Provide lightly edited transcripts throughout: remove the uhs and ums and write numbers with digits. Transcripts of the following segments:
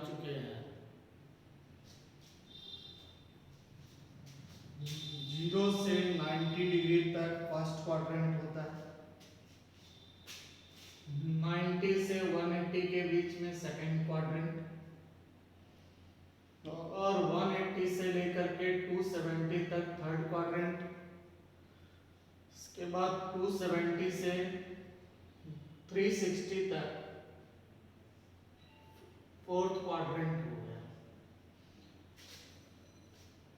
चुके हैं। 0 से 90 डिग्री तक फर्स्ट क्वाड्रेंट होता है, 90 से 180 के बीच में सेकंड क्वाड्रेंट, और 180 से लेकर के 270 तक थर्ड क्वाड्रेंट, इसके बाद 270 से 360 तक फोर्थ क्वाड्रेंट हो गया।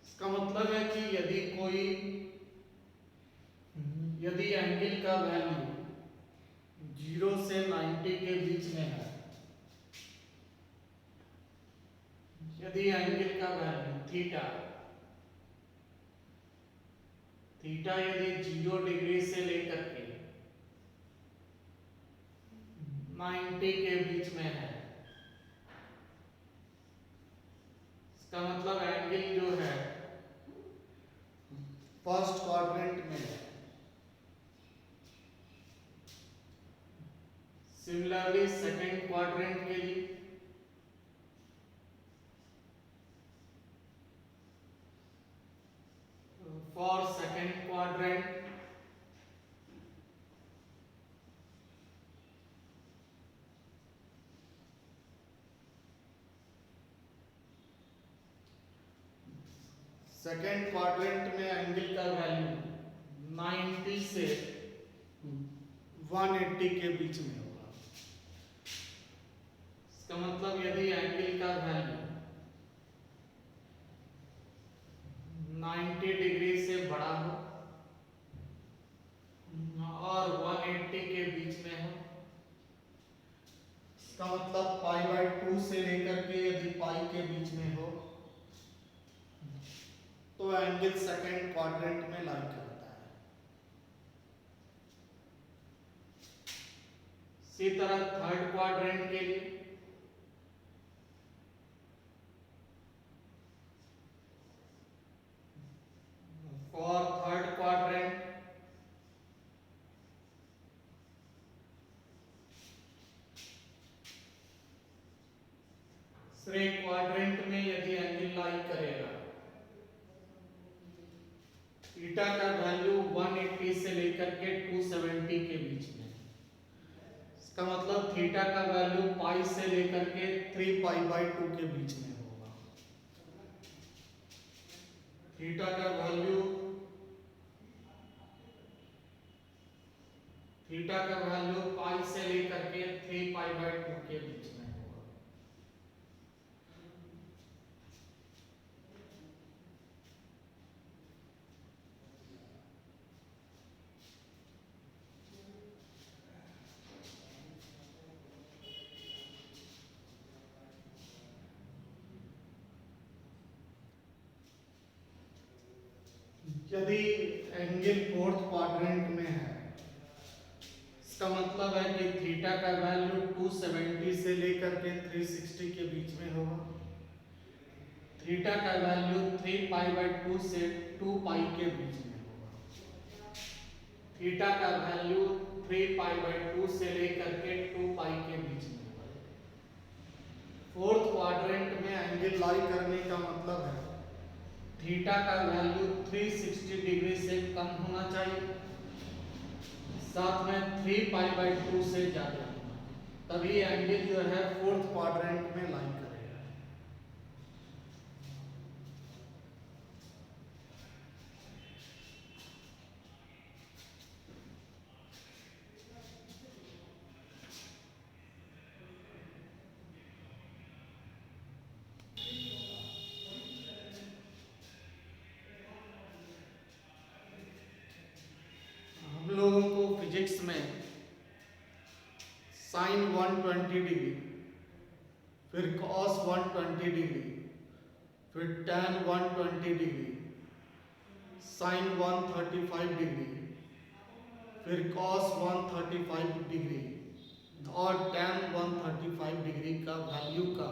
इसका मतलब है कि यदि एंगल का वैल्यू 0 से 90 के बीच में है, यदि एंगल का वैल्यू थीटा यदि 0 डिग्री से लेकर के 90 के बीच में है, इसका मतलब एंगल जो है फर्स्ट क्वाड्रेंट में है। सिमिलरली सेकंड क्वाड्रेंट के लिए फॉर सेकंड क्वाड्रेंट में एंगल का वैल्यू 90 से 180 के बीच में होगा। इसका मतलब यदि एंगल का वैल्यू 90 डिग्री से बड़ा हो और 180 के बीच में हो, इसका मतलब π/2 से लेकर के यदि पाई के बीच में हो, तो एंगल सेकंड क्वाड्रेंट में लाई करता है। इसी तरह थर्ड क्वाड्रेंट के लिए फॉर थर्ड क्वाड्रेंट तीसरे क्वाड्रेंट में यदि एंगल लाई करेगा, थीटा का वैल्यू 180 से लेकर के 270 के बीच में, इसका मतलब थीटा का वैल्यू पाई से लेकर के 3π/2 के बीच में होगा। थीटा का वैल्यू पाई से लेकर के 3π/2 के बीच में होगा। यदि एंगल फोर्थ क्वाड्रेंट में है, इसका मतलब है कि थीटा का वैल्यू 270 से लेकर के 360 के बीच में होगा। थीटा का वैल्यू 3π/2 से 2π के बीच में होगा। थीटा का वैल्यू 3π/2 से लेकर के 2π के बीच में होगा। फोर्थ क्वाड्रेंट में एंगल लाई करने का मतलब है थीटा का वैल्यू 360 डिग्री से कम होना चाहिए, साथ में 3π/2 से ज्यादा होना, तभी एंगल जो है फोर्थ क्वाड्रेंट में लाई करेगा। हम लोगों को फिजिक्स में साइन 120 डिग्री, फिर कॉस 120 डिग्री, फिर tan 120 डिग्री, साइन 135 डिग्री, फिर कॉस 135 डिग्री और tan 135 डिग्री का वैल्यू का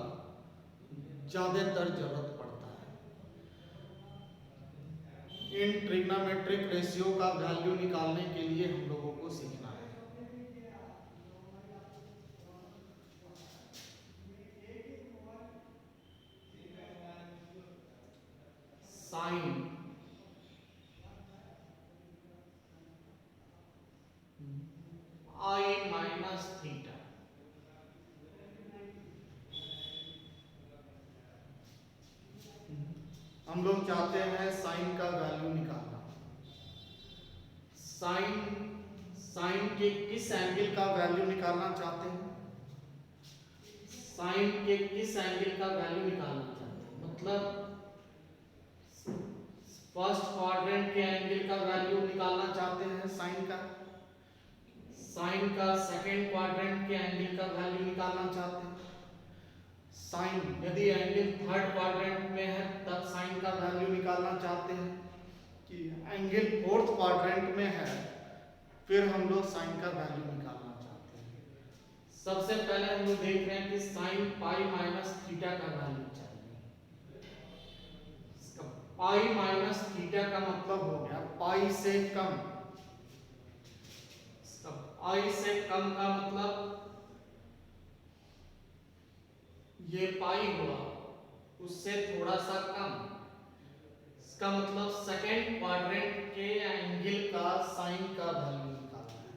ज़्यादातर जरूरत पड़ता है। इन ट्रिग्नोमेट्रिक रेशियो का वैल्यू निकालने के लिए हम लोगों को सीखना है। Minus theta. हम लोग चाहते हैं साइन का वैल्यू निकालना। साइन के किस एंगल का वैल्यू निकालना चाहते हैं? साइन के किस एंगल का वैल्यू निकालना चाहते हैं, मतलब फर्स्ट क्वाड्रेंट के एंगल का वैल्यू निकालना चाहते हैं साइन का सेकंड क्वाड्रेंट के एंगल का वैल्यू निकालना चाहते हैं। साइन यदि एंगल थर्ड क्वाड्रेंट में है तब साइन का वैल्यू निकालना चाहते हैं। कि एंगल फोर्थ क्वाड्रेंट में है फिर हम लोग साइन का वैल्यू निकालना चाहते हैं। सबसे पहले हम लोग देख रहे हैं कि साइन पाई माइनस थीटा का वैल्यू चाहिए। पाई माइनस थीटा का मतलब हो गया पाई से कम। पाई से कम का मतलब ये पाई हुआ, उससे थोड़ा सा कम। इसका मतलब सेकंड क्वाड्रेंट के एंगल का साइन का वैल्यू निकालना है।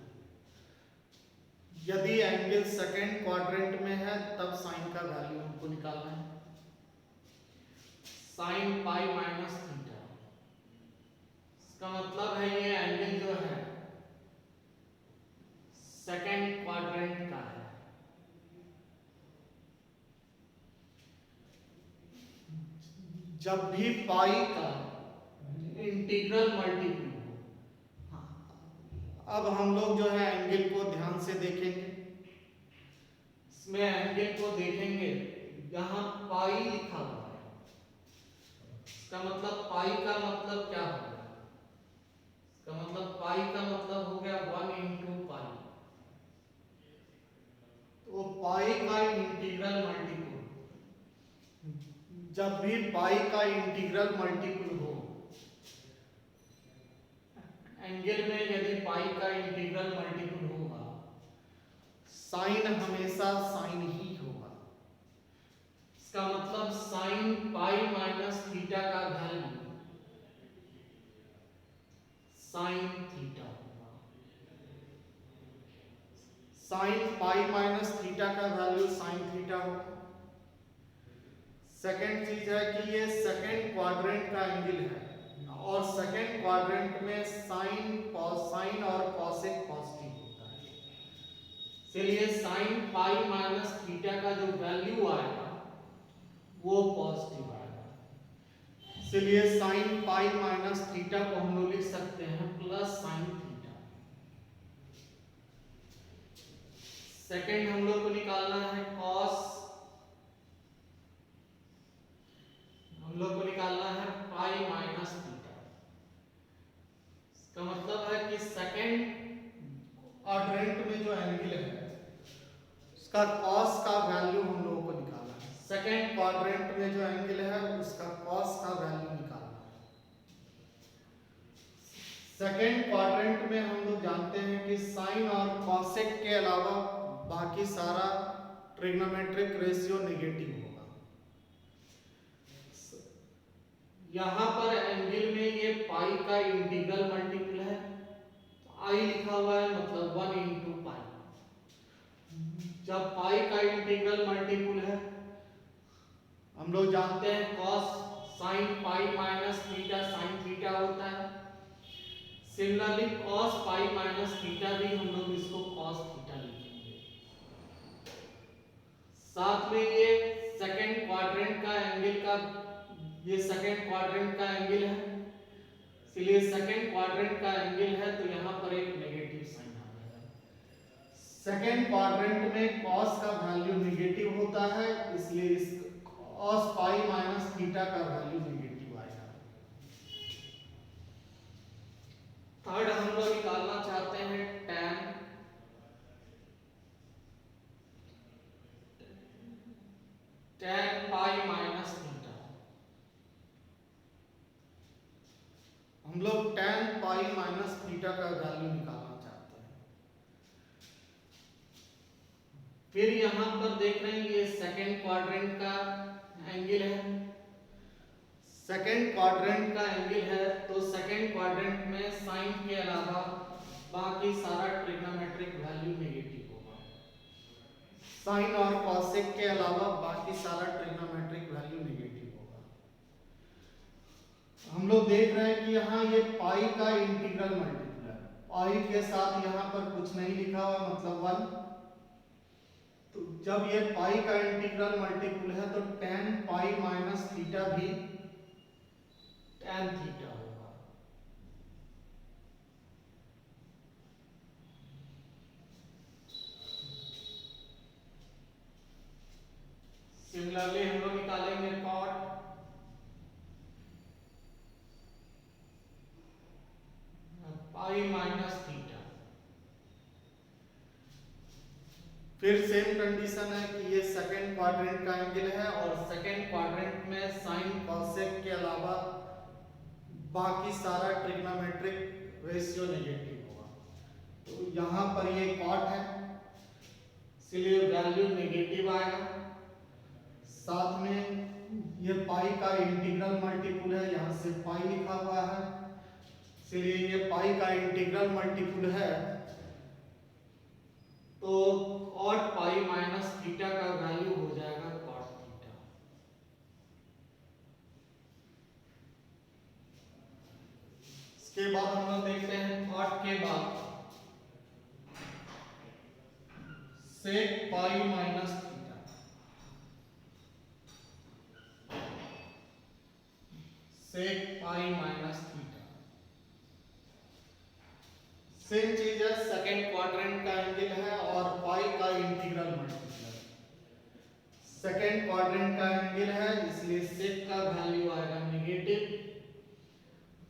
यदि एंगल सेकंड क्वाड्रेंट में है तब साइन का वैल्यू हमको निकालना है। साइन पाई माइनस थीटा, इसका मतलब है ये एंगल जो है सेकंड क्वाड्रेंट का है। जब भी पाई का इंटीग्रल मल्टीपल हो, अब हम लोग जो है एंगल को ध्यान से देखेंगे। इसमें एंगल को देखेंगे, यहां पाई लिखा हुआ है, इसका मतलब पाई का मतलब क्या हो गया? इसका मतलब पाई का मतलब हो गया 1 इंटू पाई। तो पाई का इंटीग्रल मल्टीपल, जब भी पाई का इंटीग्रल मल्टीपल हो, एंगल में यदि पाई का इंटीग्रल मल्टीपल होगा, साइन हमेशा साइन ही होगा। इसका मतलब साइन पाई माइनस थीटा का वैल्यू साइन थीटा होगा। साइन पाई माइनस थीटा का वैल्यू साइन थीटा होगा। सेकेंड चीज है कि ये सेकेंड क्वाड्रेंट का एंगल है और सेकेंड क्वाड्रेंट में साइन और कॉसेक पॉजिटिव होता है। इसलिए साइन पाई माइनस थीटा का जो वैल्यू आएगा वो पॉजिटिव आएगा। इसलिए साइन पाई माइनस थीटा को हम लोग लिख सकते हैं प्लस साइन थीटा। सेकेंड हम लोग को निकालना है कॉस, हम लोग को निकालना है पाई माइनस थीटा। इसका मतलब है कि सेकेंड क्वाड्रेंट में जो एंगल है उसका कॉस का वैल्यू हम लोगों को निकालना है। सेकेंड क्वाड्रेंट में जो एंगल है उसका कॉस का वैल्यू निकालना है। सेकेंड क्वाड्रेंट में हम लोग जानते हैं कि साइन और कॉसेक के अलावा बाकी सारा ट्रिग्नोमेट्रिक रेशियो नेगेटिव होगा। यहां पर एंगल में ये पाई का इंटीग्रल मल्टीपल है, आई लिखा हुआ है मतलब 1 इंटू पाई। जब पाई का इंटीग्रल मल्टीपल है, हम लोग जानते हैं cos sine pi minus theta sine theta होता है। Similarly cos pi minus theta भी हम लोग इसको कॉस थीटा लिखेंगे। साथ में ये सेकेंड क्वाड्रेंट का एंगल का, ये सेकेंड क्वाड्रेंट का एंगल है, इसलिए सेकेंड क्वाड्रेंट का एंगल है तो यहाँ पर एक नेगेटिव साइन आ जाएगा। सेकेंड क्वाड्रेंट में कॉस का वैल्यू नेगेटिव होता है, इसलिए इस कॉस पाई माइनस थीटा का वैल्यू नेगेटिव आएगा। थर्ड हम लोग निकालना चाहते हैं tan पाई माइनस थीटा। हम लोग tan पाई माइनस थीटा का वैल्यू निकालना चाहते हैं। फिर यहां पर देख रहे हैं ये सेकेंड क्वाड्रेंट का एंगल है, सेकेंड क्वाड्रेंट का एंगल है तो सेकेंड क्वाड्रेंट में साइन के अलावा बाकी सारा ट्रिग्नोमेट्रिक वैल्यू नेगेटिव होगा। साइन और कॉसेक के अलावा बाकी सारा ट्रिग्नोमेट्रिक वैल्यू नेगेटिव होगा। हम लोग देख रहे हैं कि यहाँ ये पाई का इंटीग्रल मल्टीपल है, पाई के साथ यहाँ पर कुछ नहीं लिखा हुआ मतलब 1। तो जब ये पाई का इंटीग्रल मल्टीपल है तो tan पाई माइनस थीटा भी tan थीटा होगा। सिमिलरली हम लोग निकालेंगे cot पाई माइनस थीटा। फिर सेम कंडीशन है कि ये सेकंड क्वाड्रेंट का एंगल है और सेकंड क्वाड्रेंट में साइन कॉसेक के अलावा बाकी सारा ट्रिग्नोमेट्रिक रेशियो नेगेटिव होगा। तो यहाँ पर ये cot है इसलिए वैल्यू नेगेटिव आएगा। साथ में ये पाई का इंटीग्रल मल्टीपल है, यहाँ से पाई लिखा हुआ है इसलिए ये पाई का इंटीग्रल मल्टीपल है तो cot पाई माइनस थीटा का वैल्यू हो जाएगा cot थीटा। इसके बाद हम लोग देखते हैं cot के बाद sec पाई माइनस थीटा। sec पाई माइनस थीटा सेम चीज है, सेकंड क्वाड्रेंट का एंगल है और पाई का इंटीग्रल मल्टीपल है। सेकंड क्वाड्रेंट का एंगल है इसलिए सेक का वैल्यू आएगा नेगेटिव।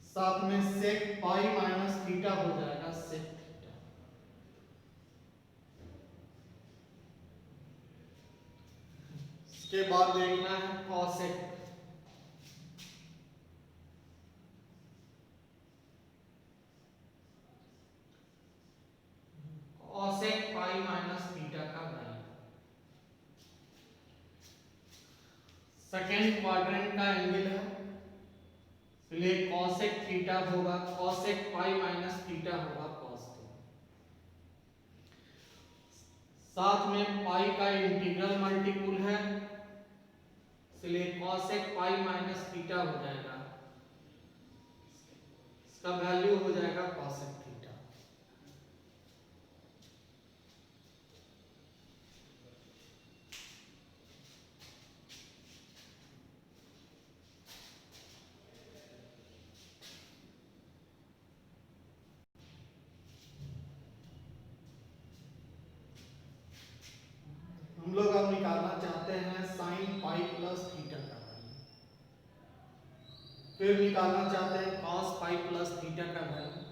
साथ में सेक पाई माइनस थीटा हो जाएगा सेक थीटा। इसके बाद देखना है कॉसेक। कॉसेक पाई माइनस थीटा का वैल्यू सेकेंड क्वाड्रेंट का एंगल है इसलिए कॉसेक थीटा होगा, कॉसेक पाई माइनस थीटा होगा कॉस थीटा। साथ में पाई का इंटीग्रल मल्टीपल है इसलिए कॉसेक पाई माइनस थीटा हो जाएगा, इसका वैल्यू हो जाएगा कॉसेक थीटा। हम लोग अब निकालना चाहते हैं साइन पाई प्लस थीटा का वैल्यू, फिर निकालना चाहते हैं कॉस पाई प्लस थीटा का वैल्यू,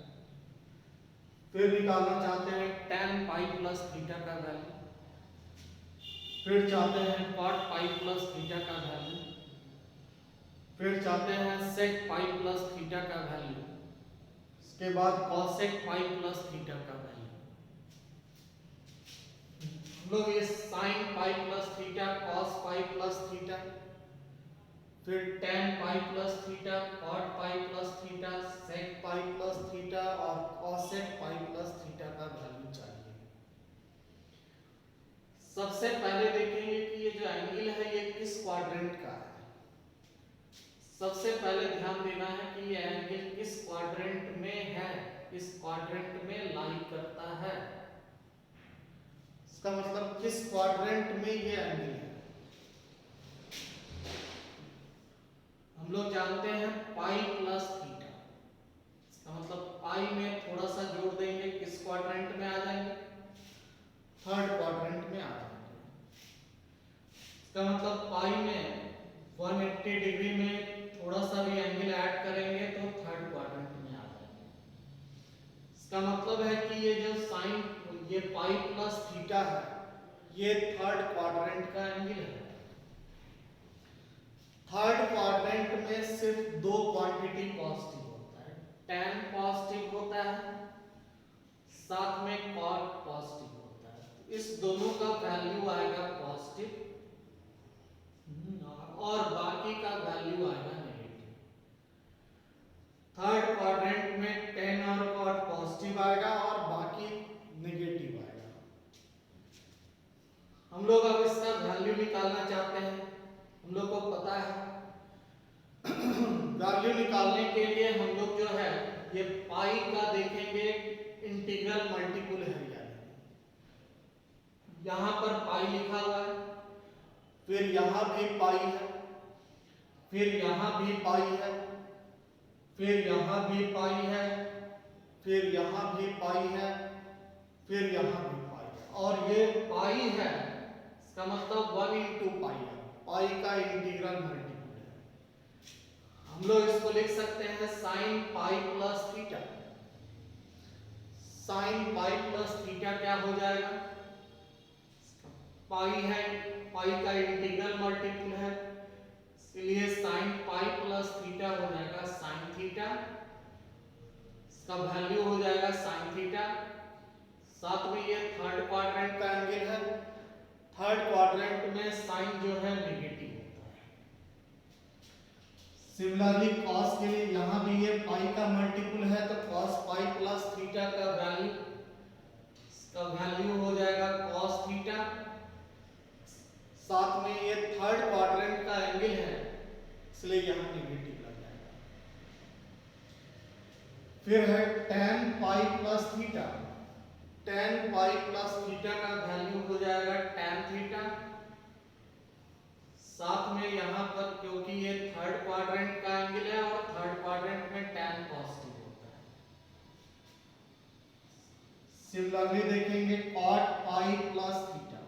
फिर निकालना चाहते हैं tan पाई प्लस थीटा का वैल्यू, फिर चाहते हैं cot पाई प्लस थीटा का वैल्यू, फिर चाहते हैं sec पाई प्लस थीटा का वैल्यू, इसके बाद cosec पाई प्लस थीटा का वैल्यू। हम लोग ये sin पाई प्लस थीटा, cos पाई प्लस थीटा, फिर tan पाई प्लस थीटा, cot पाई प्लस थीटा, sec पाई प्लस थीटा और cosec पाई प्लस थीटा का वैल्यू चाहिए। सबसे पहले देखेंगे कि ये जो एंगल है ये किस क्वाड्रेंट का है। सबसे पहले ध्यान देना है कि ये एंगल किस क्वाड्रेंट में है, किस क्वाड्रेंट में लाई करता है। इसका मतलब किस क्वाड्रेंट में ये एंगल है। हम लोग जानते हैं पाई प्लस थीटा, इसका मतलब पाई में थोड़ा सा जोड़ देंगे, किस क्वाड्रेंट में आ जाएंगे, थर्ड क्वाड्रेंट में आ जाएंगे। इसका मतलब पाई में 180 डिग्री में थोड़ा सा भी एंगल ऐड करेंगे तो थर्ड क्वाड्रेंट में आ जाएंगे। इसका मतलब है कि ये जो साइन ये पाई प्लस थीटा है ये थर्ड क्वाड्रेंट का एंगल है। थर्ड क्वाड्रेंट में सिर्फ दो क्वांटिटी पॉजिटिव होता है, tan पॉजिटिव होता है साथ में cot पॉजिटिव होता है। इस दोनों का वैल्यू आएगा पॉजिटिव और बाकी का वैल्यू आएगा नेगेटिव। थर्ड क्वाड्रेंट में tan और cot पॉजिटिव आएगा और बाकी नेगेटिव आएगा। हम लोग अब इसका वैल्यू निकालना चाहते हैं। हम लोग को पता है वैल्यू निकालने के लिए हम लोग जो है ये पाई का देखेंगे इंटीग्रल मल्टीपल है, यहाँ पर पाई लिखा हुआ है, फिर यहाँ भी पाई है, फिर यहाँ भी पाई है, फिर यहाँ भी पाई है, फिर यहाँ भी पाई है, फिर यहाँ भी पाई है, और ये पाई है इसका मतलब 1 into पाई है, पाई का इंटीग्रल मल्टीपल है। हम लोग इसको लिख सकते हैं sine pi plus theta. Sine pi plus theta क्या हो जाएगा, पाई है, पाई का इंटीग्रल मल्टीपल है, इसलिए साइन पाई प्लस थीटा हो जाएगा साइन थीटा, इसका वैल्यू हो जाएगा साइन थीटा। साथ में ये थर्ड क्वाड्रेंट का एंगल है, थर्ड क्वाड्रेंट में साइन जो है नेगेटिव होता है। सिमिलरली कॉस के लिए यहाँ भी ये पाई का मल्टीपल है, तो कॉस पाई प्लस थीटा का वैल्यू, इसका वैल्यू हो जाएगा कॉस थीटा। साथ में ये थर्ड क्वाड्रेंट का एंगल है, इसलिए यहाँ नेगेटिव लग जाएगा। फिर है tan पाई प्लस थीटा। tan पाई प्लस थीटा का वैल्यू हो जाएगा tan थीटा। साथ में यहाँ पर क्योंकि ये थर्ड क्वाड्रेंट का एंगल है और थर्ड क्वाड्रेंट में tan पॉजिटिव होता है। सिमिलरली देखेंगे cot पाई प्लस थीटा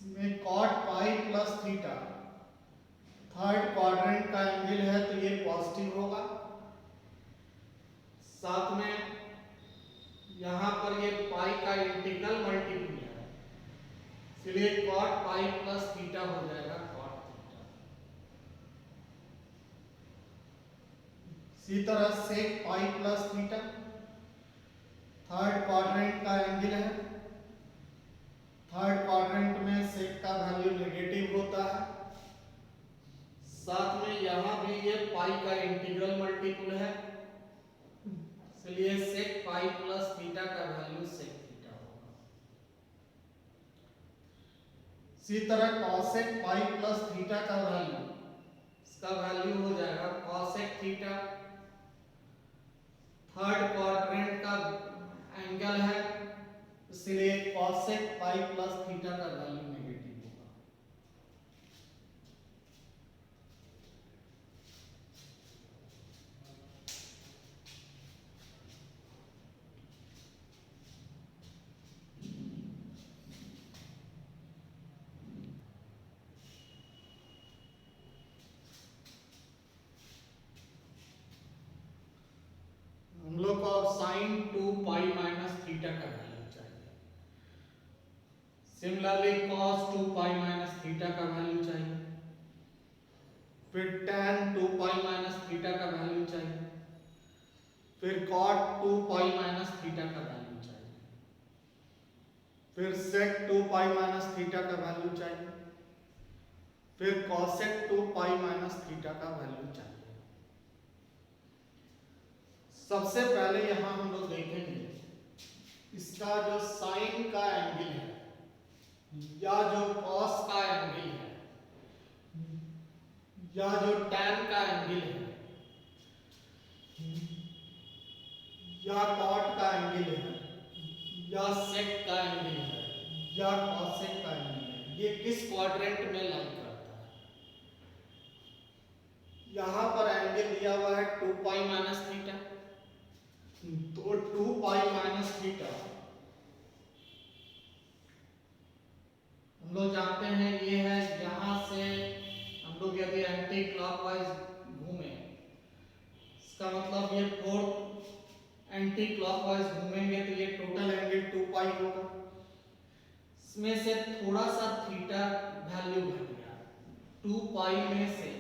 में cot पाई प्लस थीटा थर्ड क्वाड्रेंट का एंगल है, तो ये पॉजिटिव होगा। साथ में यहाँ पर ये पाई का इंटीग्रल मल्टीपल है, इसलिए cot पाई प्लस थीटा हो जाएगा cot थीटा। इसी तरह sec पाई प्लस थीटा थर्ड क्वाड्रेंट का एंगल है, थर्ड क्वाड्रेंट में सेक का वैल्यू नेगेटिव होता है। साथ में यहाँ भी ये पाई का इंटीग्रल मल्टीपल है, इसलिए सेक पाई प्लस थीटा का वैल्यू सेक थीटा होगा। इसी तरह कॉसेक पाई प्लस थीटा का वैल्यू, इसका वैल्यू हो जाएगा कॉसेक थीटा। थर्ड क्वाड्रेंट का एंगल है, इसलिए कॉसेक पाई प्लस थीटा का वैल्यू नेगेटिव होगा। हम लोग को अब साइन 2 पाई माइनस थीटा का वैल्यू चाहिए। Similarly cos 2 pi minus theta का वैल्यू चाहिए, फिर tan 2 पाई माइनस थीटा का वैल्यू चाहिए, फिर cot 2 पाई माइनस थीटा का वैल्यू चाहिए, फिर sec 2 पाई माइनस थीटा का वैल्यू चाहिए, फिर cosec 2 पाई माइनस थीटा का वैल्यू चाहिए। सबसे पहले यहां हम लोग देखेंगे इसका जो साइन का एंगल है या जो कॉस का एंगल है या जो tan का एंगल है या cot का एंगल है या sec का एंगल है या cosec का एंगल है, ये किस क्वाड्रेंट में लाई करता है। यहां पर एंगल दिया हुआ है 2 पाई माइनस थीटा, तो 2 पाई माइनस थीटा हम लोग जानते हैं ये है, यहां से हम लोग यदि एंटी क्लॉकवाइज घूमे, इसका मतलब ये 4 एंटी क्लॉकवाइज घूमेंगे तो ये टोटल एंगल 2 पाई होगा। इसमें से थोड़ा सा थीटा वैल्यू घट गया, 2 पाई में से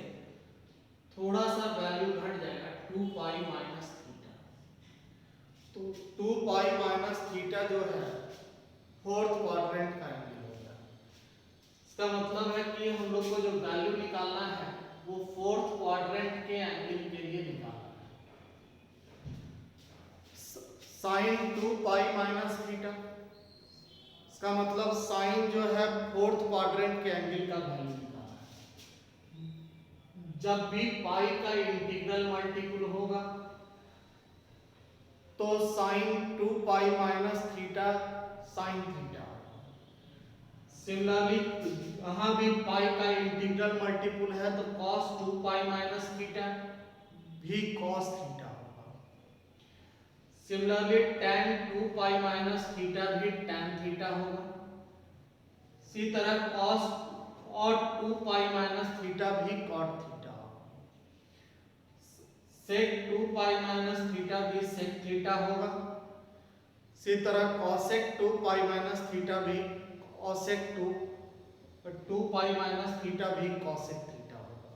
थोड़ा सा वैल्यू घट जाएगा 2 पाई माइनस थीटा, तो 2 पाई माइनस थीटा जो है फोर्थ क्वाड्रेंट का एंगल होगा। इसका मतलब है कि हम लोग को जो वैल्यू निकालना है वो फोर्थ क्वाड्रेंट के एंगल के लिए निकालना है। साइन 2 पाई माइनस थीटा, इसका मतलब साइन जो है फोर्थ क्वाड्रेंट के एंगल का वैल्यू निकालना है। जब भी पाई का इंटीग्रल मल्टीपल होगा तो sine 2 pi minus theta sine theta. Similarly यहाँ भी पाई का इंटीग्रल मल्टीपल है तो cos 2 पाई माइनस थीटा भी cos थीटा होगा। Similarly tan 2 pi minus theta भी tan थीटा होगा। इसी तरह cos और 2 पाई माइनस थीटा भी cot थीटा होगा। sec 2 पाई माइनस थीटा भी sec थीटा होगा। इसी तरह cosec 2 पाई माइनस थीटा भी cosec 2 पाई माइनस थीटा भी cosec थीटा होगा।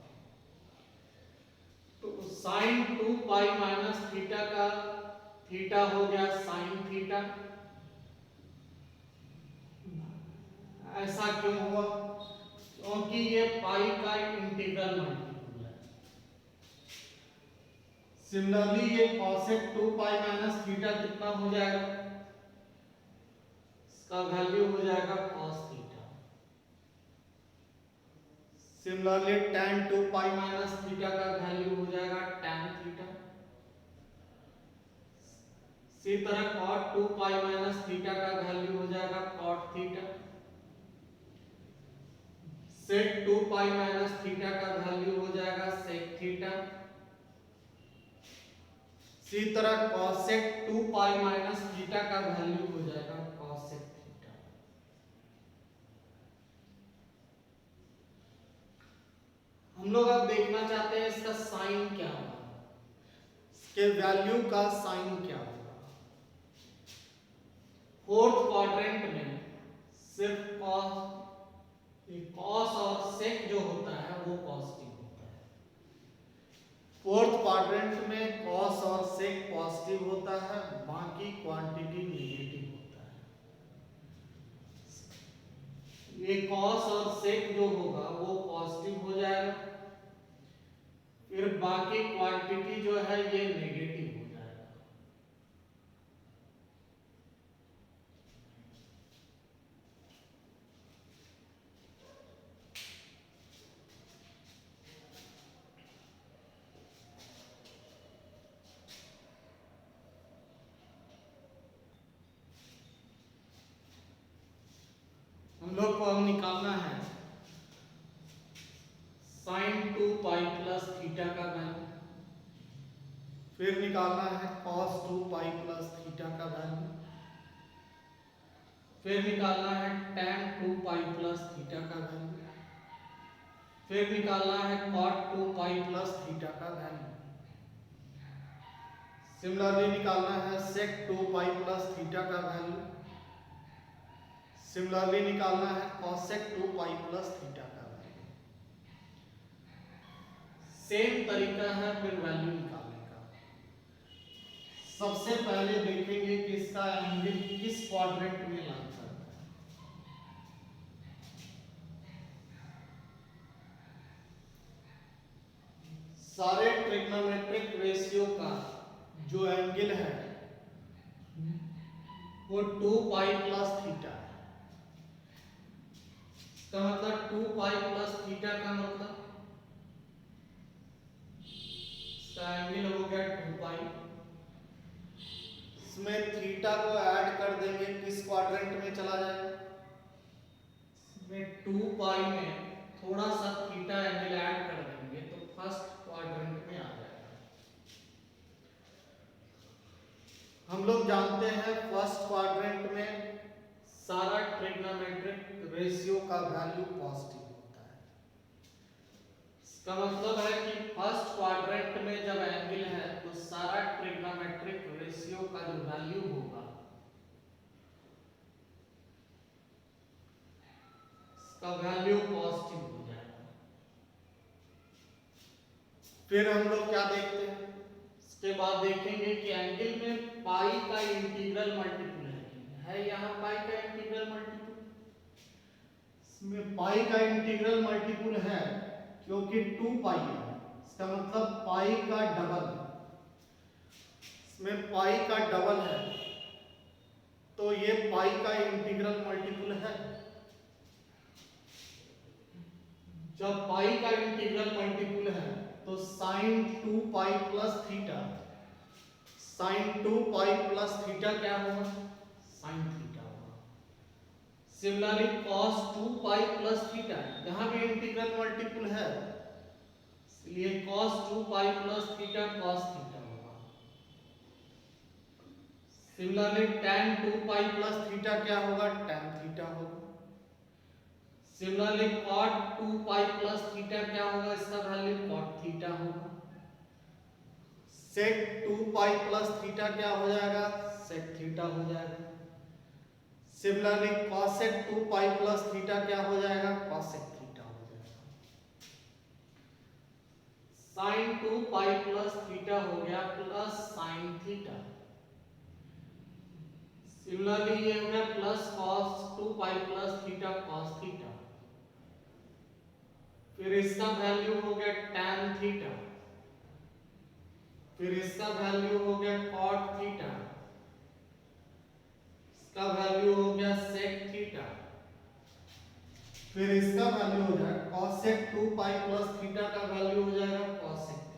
तो sin 2 पाई माइनस थीटा का थीटा हो गया sin थीटा। ऐसा क्यों हुआ? क्योंकि ये पाई का इंटीग्रल मल्टीपल है। सिमिलरली ये cosec 2 पाई माइनस थीटा कितना हो जाएगा? इसका वैल्यू हो जाएगा cos theta. Similarly tan 2 pi minus theta का वैल्यू हो जाएगा tan थीटा। इसी तरह cot 2 पाई माइनस थीटा का वैल्यू हो जाएगा cot theta. sec 2 pi minus theta का वैल्यू हो जाएगा sec थीटा। इसी तरह cosec 2 पाई माइनस थीटा का वैल्यू हो जाएगा cosec थीटा। हम लोग अब देखना चाहते हैं इसका साइन क्या होगा, इसके वैल्यू का साइन क्या होगा। फोर्थ क्वाड्रेंट में सिर्फ cos और sec जो होता है वो पॉजिटिव होता है। फोर्थ क्वाड्रेंट में cos और sec पॉजिटिव होता है, बाकी क्वांटिटी नेगेटिव होता है। ये cos और sec जो होगा वो पॉजिटिव हो जाएगा, फिर बाकी क्वांटिटी जो है ये नेगेटिव हो जाएगा। हम लोग को अब निकालना है sin 2 पाई प्लस थीटा का वैल्यू, फिर निकालना है cos 2 पाई प्लस थीटा का वैल्यू, फिर निकालना है tan 2 पाई प्लस थीटा का वैल्यू, फिर निकालना है cot 2 पाई प्लस थीटा का वैल्यू। सिमिलरली निकालना है sec 2 पाई प्लस थीटा का वैल्यू। सिमिलरली निकालना है cosec 2 पाई प्लस थीटा का वैल्यू। सेम तरीका है फिर वैल्यू निकालने का। सबसे पहले देखेंगे कि इसका एंगल किस क्वाड्रेंट में लगता है। सारे ट्रिग्नोमेट्रिक रेशियो का जो एंगल है वो 2 पाई प्लस थीटा है। इसका मतलब 2 पाई प्लस थीटा का मतलब इसका एंगल हो गया 2 पाई। इसमें थीटा को ऐड कर देंगे, किस क्वाड्रेंट में चला जाएगा? इसमें 2 पाई में थोड़ा सा थीटा एंगल ऐड कर देंगे तो फर्स्ट क्वाड्रेंट में आ जाएगा। हम लोग जानते हैं फर्स्ट क्वाड्रेंट में सारा ट्रिग्नोमेट्रिक रेशियो का वैल्यू पॉजिटिव होता है। इसका मतलब है कि फर्स्ट क्वाड्रेंट में जब एंगल है तो सारा ट्रिग्नोमेट्रिक रेशियो का जो वैल्यू होगा इसका वैल्यू पॉजिटिव हो जाएगा। फिर हम लोग क्या देखते हैं, इसके बाद देखेंगे कि एंगल में पाई का इंटीग्रल मल्टीपल है यहाँ पाई का इंटीग्रल मल्टीपल, इसमें पाई का इंटीग्रल मल्टीपल है क्योंकि 2 पाई है। इसका मतलब पाई का डबल, इसमें पाई का डबल है तो ये पाई का इंटीग्रल मल्टीपल है। जब पाई का इंटीग्रल मल्टीपल है तो sine 2 pi plus theta, sine 2 pi plus theta क्या होगा? साइन थीटा होगा। Similarly cos 2 pi plus theta, यहां भी इंटीग्रल मल्टीपल है, इसलिए cos 2 pi plus theta cos theta होगा। Similarly tan 2 pi plus theta क्या होगा? tan थीटा होगा। Similarly cot 2 pi plus theta क्या होगा? इसका वैल्यू cot थीटा होगा। sec 2 पाई प्लस थीटा क्या हो जाएगा? sec थीटा हो जाएगा। Similarly cosec 2 pi plus theta क्या हो जाएगा? cosec थीटा हो जाएगा। sin 2 पाई प्लस थीटा हो गया प्लस sin थीटा। सिमिलरली ये हो गया plus cos 2 pi plus theta cos theta. फिर इसका वैल्यू हो गया tan थीटा, फिर इसका वैल्यू हो गया cot थीटा, इसका वैल्यू हो गया sec थीटा, फिर इसका वैल्यू हो जाएगा cosec 2 पाई प्लस थीटा का वैल्यू हो जाएगा cosec थीटा।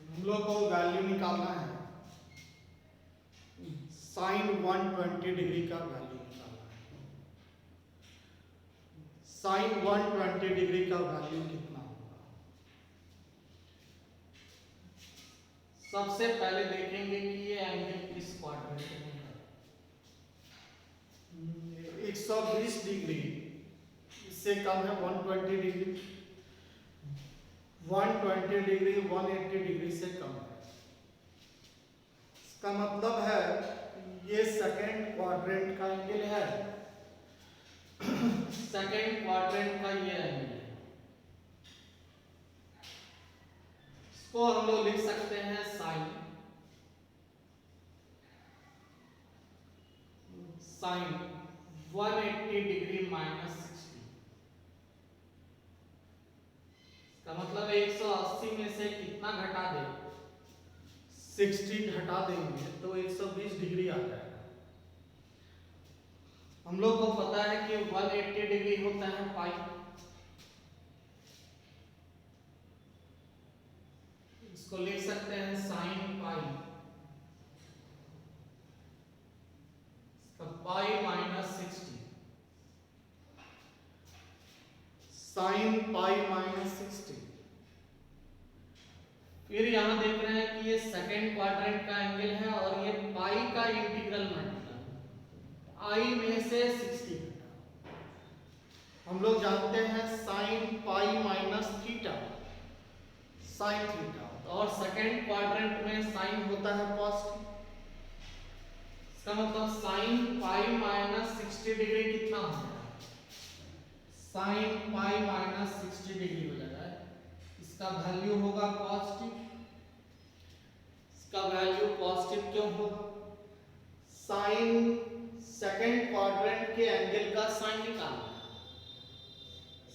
हम लोग को वैल्यू निकालना है, साइन 120 डिग्री का वैल्यू निकालना है। साइन 120 डिग्री का वैल्यू कितना होगा? सबसे पहले देखेंगे कि ये एंगल किस क्वाड्रेंट में है। 120 डिग्री, इससे कम है 120 डिग्री, 120 डिग्री 180 डिग्री से कम है। इसका मतलब है ये सेकंड क्वाड्रेंट का एंगल है, सेकंड क्वाड्रेंट का ये एंगल है। इसको हम लोग लिख सकते हैं साइन 180 डिग्री माइनस 60। इसका मतलब 180 में से कितना घटा दे? 60 घटा देंगे तो 120 डिग्री आ जाएगा। हम लोग को पता है कि 180 डिग्री होता है पाई, इसको लिख सकते हैं sine pi, pi minus 60, sign pi minus 60। फिर यहां देख रहे हैं कि ये सेकंड क्वाड्रेंट का एंगल है और ये पाई का इंटीग्रल मल्टीपल, आई में से 60 घटा। हम लोग जानते हैं sign pi minus theta sine theta, और सेकंड क्वाड्रेंट में साइन होता है पॉजिटिव। इसका मतलब साइन पाई माइनस 60 डिग्री कितना हो जाएगा? साइन पाई माइनस 60 डिग्री हो जाएगा। इसका वैल्यू होगा पॉजिटिव। इसका वैल्यू पॉजिटिव क्यों होगा? साइन सेकंड क्वाड्रेंट के एंगल का साइन निकालना है।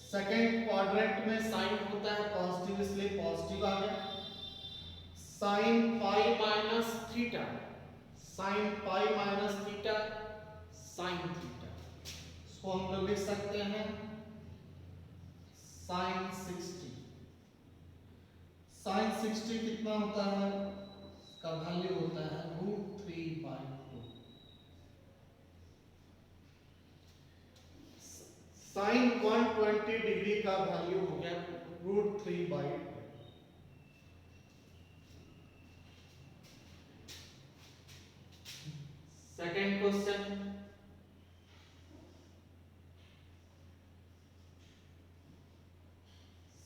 सेकंड क्वाड्रेंट में साइन होता है पॉजिटिव, इसलिए पॉजिटिव आ गया। Sign pi minus theta, sign pi minus theta sine theta, इसको हम लोग लिख सकते हैं साइन 60। साइन 60 कितना होता है? इसका वैल्यू होता है √3/2। साइन 120 डिग्री का वैल्यू हो गया √3/2। सेकेंड क्वेश्चन,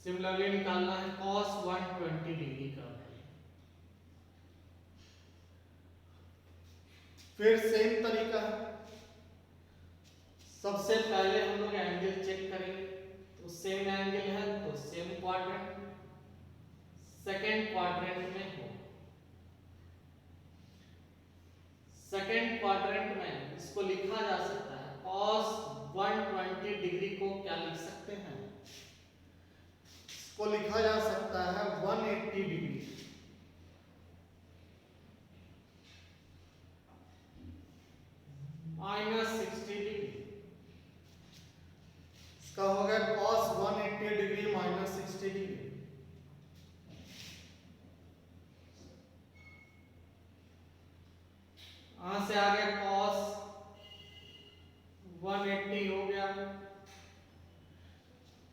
सिमिलरली निकालना है cos 120 डिग्री का वैल्यू। फिर सेम तरीका है, सबसे पहले हम लोग एंगल चेक करेंगे, तो सेम एंगल है सेकेंड क्वाड्रेंट में हो। सेकेंड क्वाड्रेंट में इसको लिखा जा सकता है cos 120 डिग्री को क्या लिख सकते हैं, इसको लिखा जा सकता है 180 डिग्री। -60 डिग्री, इसका हो गया cos 180 डिग्री -60 डिग्री। यहां से आ गया cos 180 हो गया,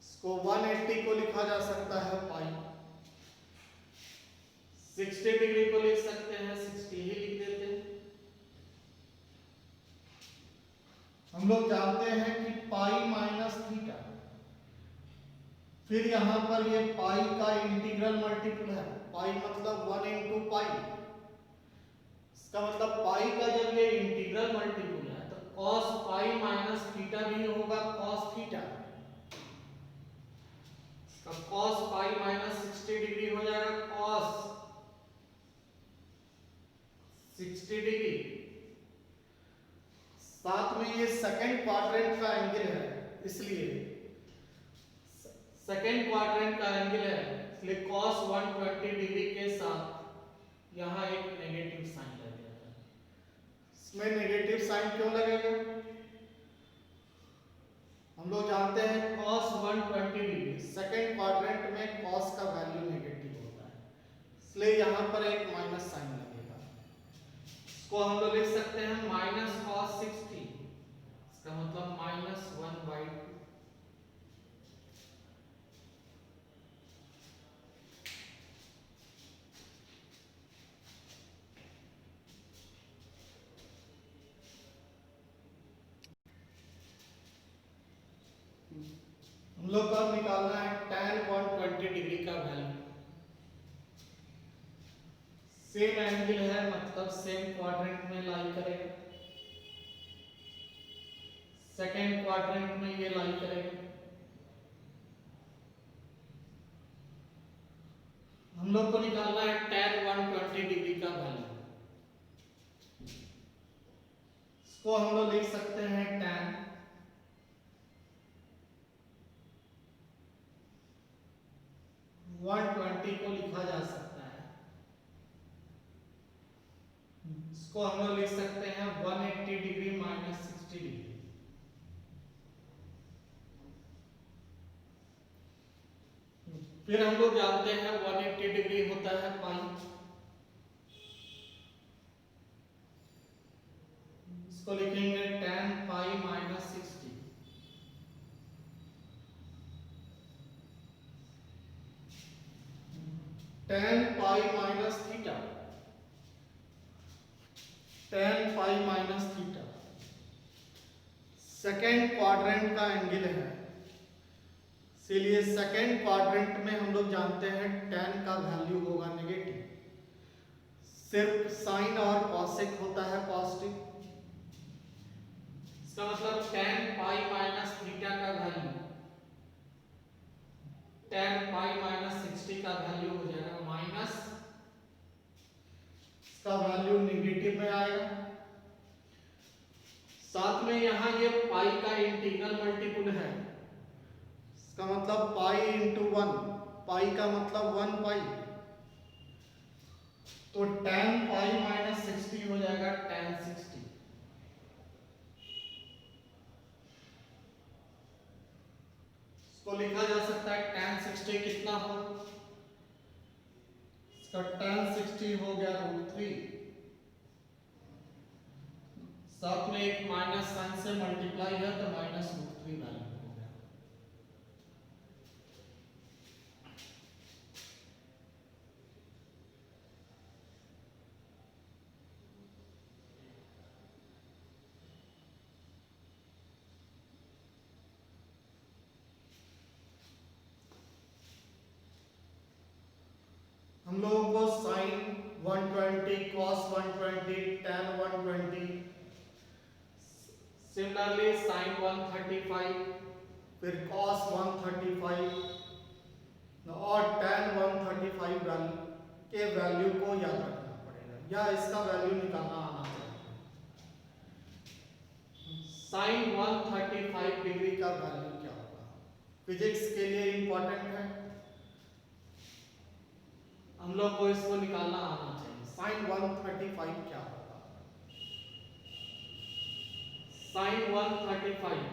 इसको 180 को लिखा जा सकता है पाई। 60 डिग्री को लिख सकते हैं 60 ही लिख देते हैं। हम लोग जानते हैं कि पाई माइनस थीटा, फिर यहां पर ये पाई का इंटीग्रल मल्टीपल है, पाई मतलब 1 इंटू पाई, इसका मतलब पाई का जब ये इंटीग्रल मल्टीपल है तो cos पाई माइनस थीटा भी होगा cos थीटा, इसका cos पाई माइनस 60 डिग्री हो जाएगा cos 60 डिग्री। साथ में ये सेकंड क्वाड्रेंट का एंगल है, इसलिए सेकंड क्वाड्रेंट का एंगल है, इसलिए cos 120 डिग्री के साथ यहाँ एक नेगेटिव साइन लगेगा। इसमें नेगेटिव साइन क्यों लगेगा, हम लोग जानते हैं cos 120 डिग्री सेकंड क्वाड्रेंट में cos का वैल्यू नेगेटिव होता है, इसलिए यहाँ पर एक माइनस साइन लगेगा। इसको हम लोग लिख सकते हैं -cos 60, इसका मतलब -1/2। हम लोग को अब निकालना है tan 120 डिग्री का वैल्यू। सेम एंगल है मतलब सेम क्वाड्रेंट में लाई करेगा, सेकंड क्वाड्रेंट में ये लाई करेगा। हम लोग को निकालना है tan 120 डिग्री का वैल्यू, इसको हम लोग लिख सकते हैं tan 120 को लिखा जा सकता है, इसको हम लोग लिख सकते हैं 180 डिग्री -60 डिग्री। फिर हम लोग जानते हैं 180 डिग्री होता है पाई, इसको लिखेंगे tan पाई -60, tan पाई माइनस थीटा, tan पाई माइनस थीटा सेकेंड क्वाड्रेंट का एंगल है, इसीलिए सेकेंड क्वाड्रेंट में हम लोग जानते हैं tan का वैल्यू होगा नेगेटिव, सिर्फ साइन और कॉसेक होता है पॉजिटिव। इसका मतलब tan पाई माइनस थीटा का वैल्यू tan पाई -60 का वैल्यू हो जाएगा माइनस, इसका वैल्यू नेगेटिव में आएगा। साथ में यहाँ ये पाई का इंटीग्रल मल्टीपल है, इसका मतलब पाई इंटू 1, पाई का मतलब 1 पाई, तो tan पाई -60 हो जाएगा tan 60। इसको लिखा जा सकता है tan 60 कितना हो, इसका tan 60 हो गया √3, साथ में एक माइनस साइन से मल्टीप्लाई है तो -√3 वैल्यू हो गया। हम लोगों को sine 120, cos 120, tan 120, similarly sin 135, फिर cos 135 और tan 135 वैल्यू फिजिक्स के लिए इंपॉर्टेंट है, हम लोग को इसको निकालना आना चाहिए। साइन 135 क्या होगा? साइन 135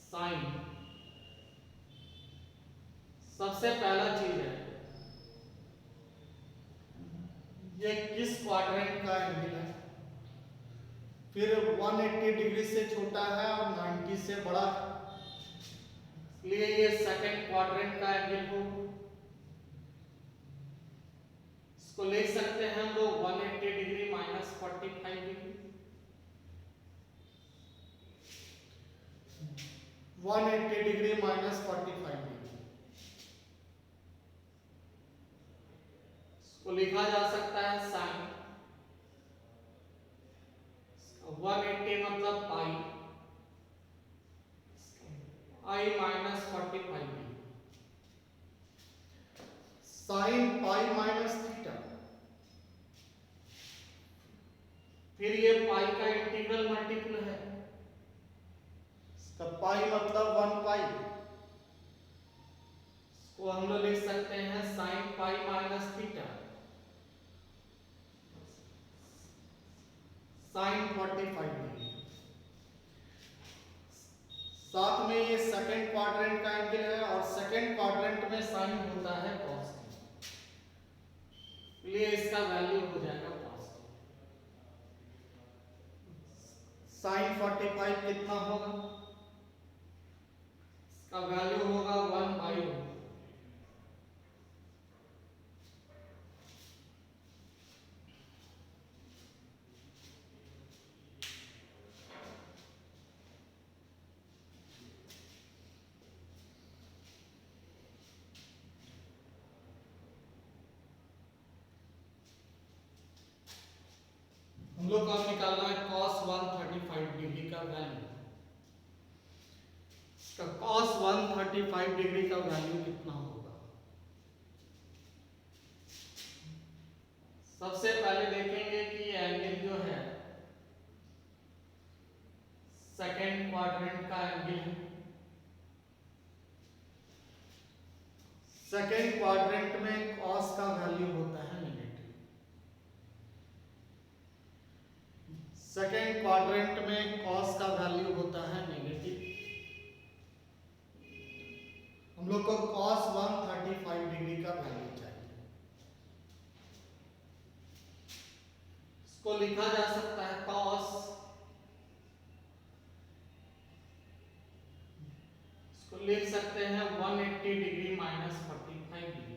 साइन, सबसे पहला चीज है ये किस क्वाड्रेंट का एंगल है, फिर 180 डिग्री से छोटा है और 90 से बड़ा है, इसलिए ये सेकंड क्वाड्रेंट का एंगल हो। इसको लिख सकते हैं हम लोग 180 degree minus 45 degree, 180 degree minus 45 degree. इसको लिखा जा सकता है साइन 180 मतलब पाई, आई minus 45 degree, sine pi minus theta, फिर ये पाई का इंटीग्रल मल्टीपल है, इसका पाई मतलब 1 पाई, इसको हम लोग लिख सकते हैं sign pi minus theta sign 45 degree. साथ में ये सेकंड क्वाड्रेंट का एंगल है और सेकंड क्वाड्रेंट में साइन होता है cos, इसलिए इसका वैल्यू हो जाएगा cos। साइन 45 कितना होगा? इसका वैल्यू होगा 1/2। हम लोग को अब निकालना है cos 135 डिग्री का वैल्यू। इसका cos 135 डिग्री का वैल्यू कितना होगा? सबसे पहले देखेंगे कि एंगल जो है सेकंड क्वाड्रेंट का एंगल है। सेकंड क्वाड्रेंट में cos का वैल्यू होता है नेगेटिव। सेकंड क्वाड्रेंट में cos का वैल्यू होता है नेगेटिव। हम लोग को cos 135 डिग्री का वैल्यू चाहिए। इसको लिखा जा सकता है cos, इसको लिख सकते हैं 180 डिग्री माइनस 45 डिग्री।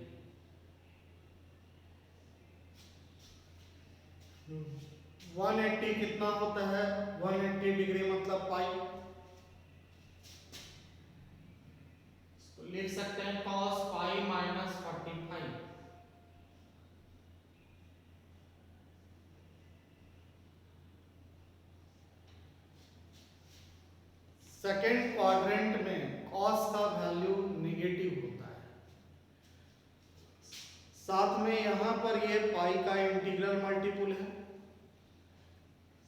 180 कितना होता है? 180 डिग्री मतलब पाई, इसको लिख सकते हैं cos pi minus 45। Second quadrant में cos का वैल्यू नेगेटिव होता है। साथ में यहां पर ये पाई का इंटीग्रल मल्टीपल है,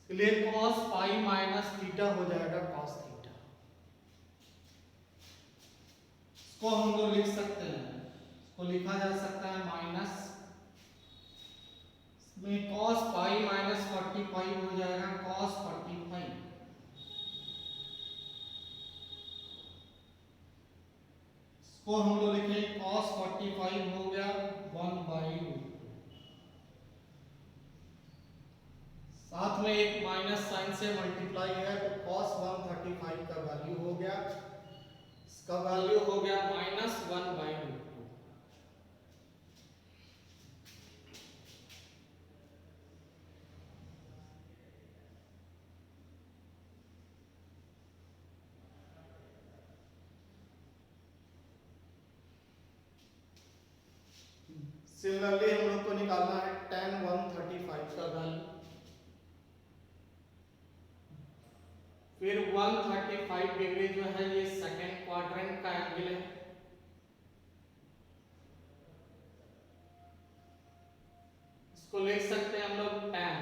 इसलिए cos पाई माइनस थीटा हो जाएगा cos थीटा। इसको हम लोग लिख सकते हैं, इसको लिखा जा सकता है माइनस में cos पाई माइनस 45 हो जाएगा cos 45। इसको हम लोग लिखें cos 45 हो गया 1/2। साथ में एक माइनस साइन से मल्टीप्लाई है तो cos 135 का वैल्यू हो गया, इसका वैल्यू हो गया माइनस 1/2। सिमिलरली हम लोग को निकालना है tan 135 का वैल्यू, फिर 135 डिग्री जो है ये सेकंड क्वाड्रेंट का एंगल है, इसको लिख सकते हैं हम लोग tan,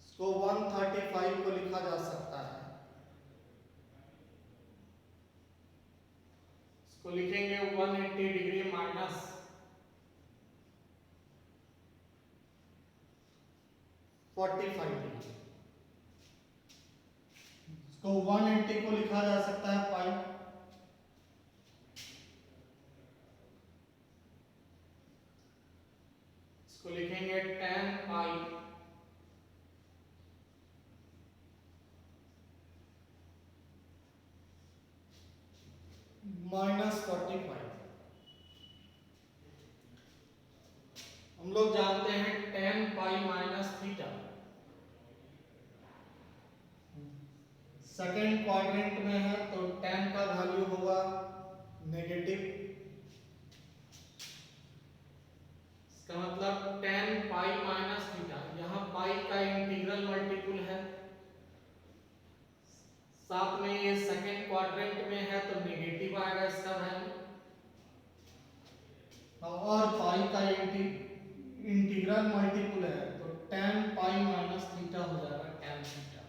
इसको 135 को लिखा जा सकता है इसको लिखेंगे 180 डिग्री माइनस 45 डिग्री। इसको 180 को लिखा जा सकता है पाई, इसको लिखेंगे 10 पाई माइनस 45। हम लोग जानते हैं 10 पाई माइनस थीटा सेकेंड क्वाड्रेंट में है, तो 10 का वैल्यू होगा नेगेटिव। इसका मतलब 10 पाई माइनस थीटा, यहाँ पाई का इंटीग्रल मल्टीपल है, साथ में ये सेकेंड क्वाड्रेंट में है तो नेगेटिव आएगा इसका वैल्यू, और पाई का इंटीग्रल मल्टीपल है तो 10 पाई माइनस थीटा हो जाएगा tan थीटा।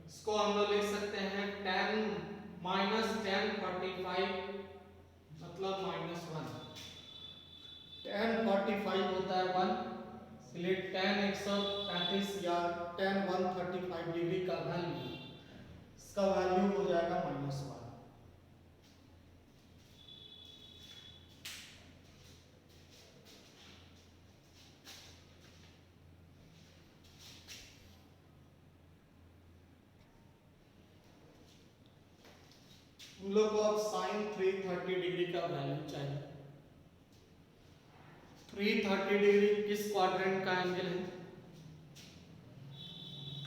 इसको हम लोग लिख सकते हैं 10 माइनस 1045 मतलब -1। 1045 होता है 1, इसलिए tan 135 या tan 135 डिग्री का वैल्यू, इसका वैल्यू हो जाएगा -1। हम लोग को अब sin 330 डिग्री का वैल्यू चाहिए। 330 डिग्री किस क्वाड्रेंट का एंगल है?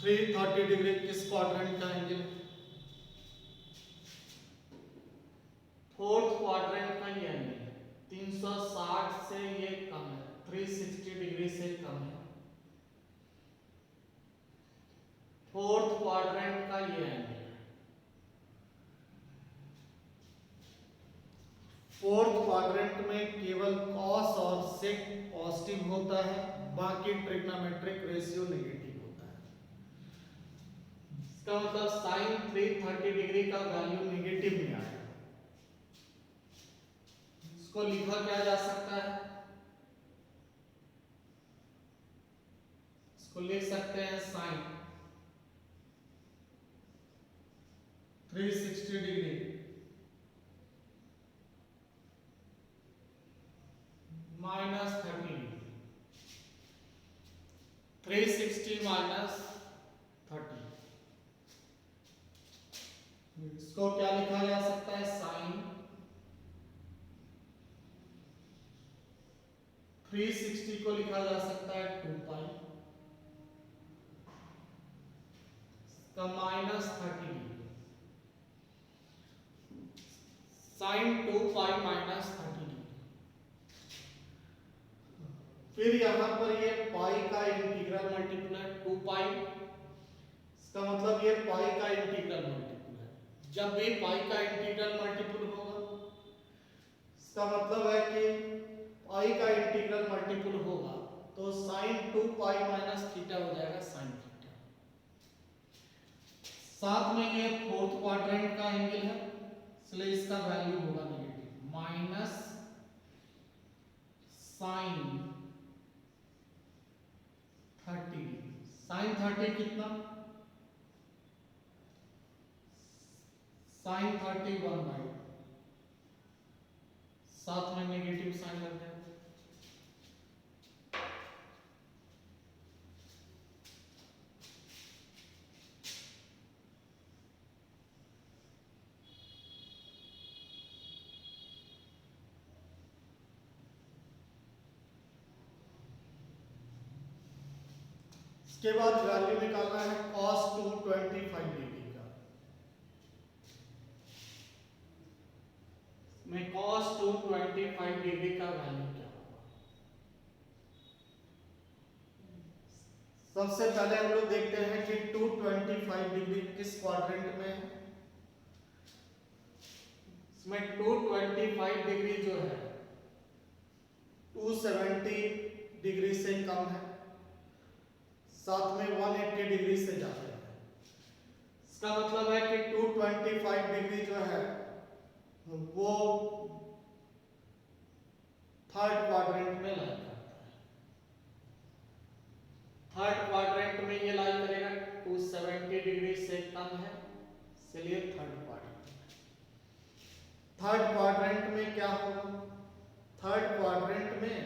330 डिग्री किस क्वाड्रेंट का एंगल है? फोर्थ क्वाड्रेंट का ये एंगल है। 360 से ये कम है, 360 डिग्री से कम है। फोर्थ क्वाड्रेंट का ये एंगल है। फोर्थ क्वाड्रेंट में केवल cos और sec पॉजिटिव होता है, बाकी ट्रिग्नोमेट्रिक रेशियो नेगेटिव होता है। इसका मतलब sin 330 डिग्री का वैल्यू नेगेटिव में आएगा। इसको लिखा क्या जा सकता है? इसको लिख सकते हैं sin 360 डिग्री माइनस 30, 360 माइनस 30। इसको क्या लिखा जा सकता है? साइन 360 को लिखा जा सकता है 2 पाई का माइनस 30 साइन 2 पाई माइनस 30। फिर यहां पर ये पाई का इंटीग्रल मल्टीपल है 2 पाई, इसका मतलब ये पाई का इंटीग्रल मल्टीपल है। जब भी पाई का इंटीग्रल मल्टीपल होगा, इसका मतलब है कि पाई का इंटीग्रल मल्टीपल होगा तो साइन 2 पाई माइनस थीटा हो जाएगा साइन थीटा। साथ में ये फोर्थ क्वाड्रेंट का एंगल है, इसलिए इसका वैल्यू होगा नेगेटिव, माइनस साइन 30। साइन 30 कितना? साइन 31/, साथ में नेगेटिव साइन लग जाएगा। इसके बाद वैल्यू निकालना है cos 225 डिग्री का। मैं cos 225 डिग्री का वैल्यू क्या होगा? सबसे पहले हम लोग देखते हैं कि 225 डिग्री किस क्वाड्रेंट में है। इसमें 225 डिग्री जो है 270 डिग्री से कम है, साथ में 180 डिग्री से जाते हैं। इसका मतलब है कि 225 डिग्री जो है वो थर्ड क्वाड्रेंट में लाई करता है। थर्ड क्वाड्रेंट में ये लाई करेगा, 270 डिग्री से कम है, इसलिए थर्ड क्वाड्रेंट। थर्ड क्वाड्रेंट में क्या होगा? थर्ड क्वाड्रेंट में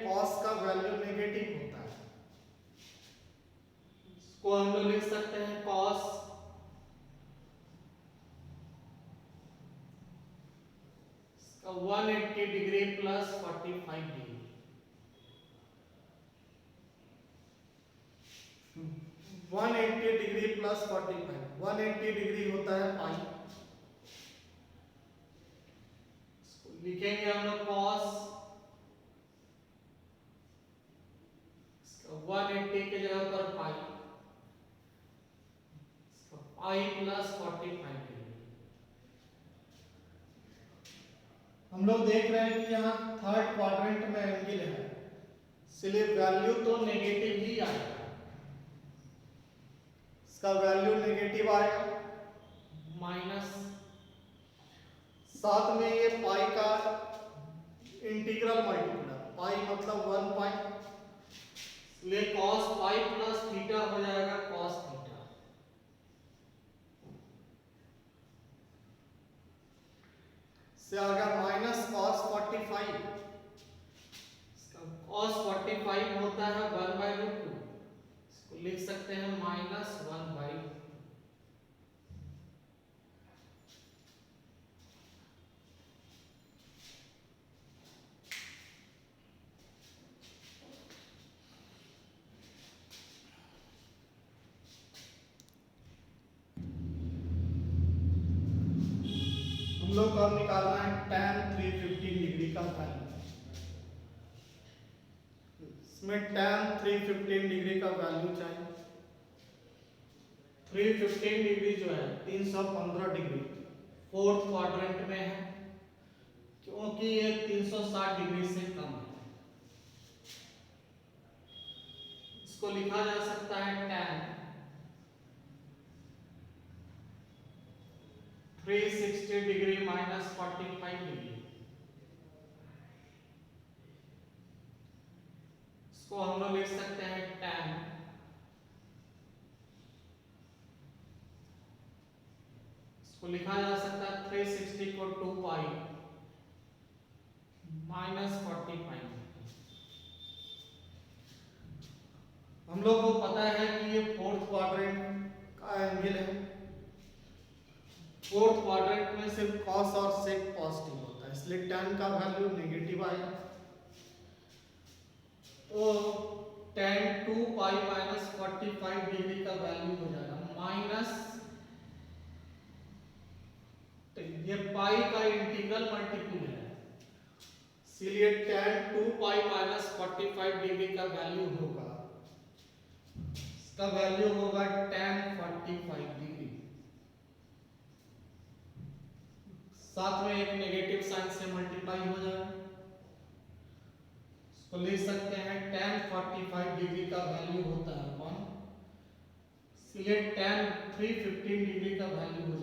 कॉस का वैल्यू नेगेटिव होता है। इसको हम लोग लिख सकते हैं cos 180 degree plus 45 degree. 180 degree plus 45, 180 degree होता है पाई। लिखेंगे हम लोग कॉस 180 के जगह पर पाई, पाई प्लस 45 डिग्री। हम लोग देख रहे हैं कि यहाँ थर्ड क्वाड्रेंट में एंगल है, इसलिए वैल्यू तो नेगेटिव ही आएगा। इसका वैल्यू नेगेटिव आएगा, माइनस, साथ में ये पाई का इंटीग्रल मल्टीप्लाई, पाई मतलब 1 पाई, इसलिए cos पाई प्लस थीटा हो जाएगा cos थीटा। से आ गया माइनस cos 45, cos 45 होता है 1/√2, इसको लिख सकते हैं माइनस 1/2। हम लोग को अब निकालना है tan 315 डिग्री का वैल्यू। इसमें tan 315 डिग्री का वैल्यू चाहिए। 315 डिग्री जो है 315 डिग्री फोर्थ क्वाड्रेंट में है, क्योंकि ये 360 डिग्री से कम है। इसको लिखा जा सकता है tan 360 डिग्री माइनस 45 डिग्री। इसको हम लोग लिख सकते हैं tan, इसको लिखा जा सकता है 360 को 2 पाई माइनस 45। हम लोग को पता है कि ये फोर्थ क्वाड्रेंट का एंगल है। फोर्थ क्वाड्रेंट में सिर्फ cos और sec पॉजिटिव होता है, इसलिए tan का वैल्यू नेगेटिव आएगा। तो tan 2 पाई माइनस 45 डिग्री का वैल्यू हो जाएगा माइनस, ये पाई का इंटीग्रल मल्टीपल है, इसलिए tan 2 पाई माइनस 45 डिग्री का वैल्यू होगा, इसका वैल्यू होगा tan 45 डिग्री। साथ में एक नेगेटिव साइन से मल्टीप्लाई हो जाएगा, इसको लिख सकते हैं tan 45 डिग्री का वैल्यू होता है 1, इसलिए tan 315 डिग्री का वैल्यू हो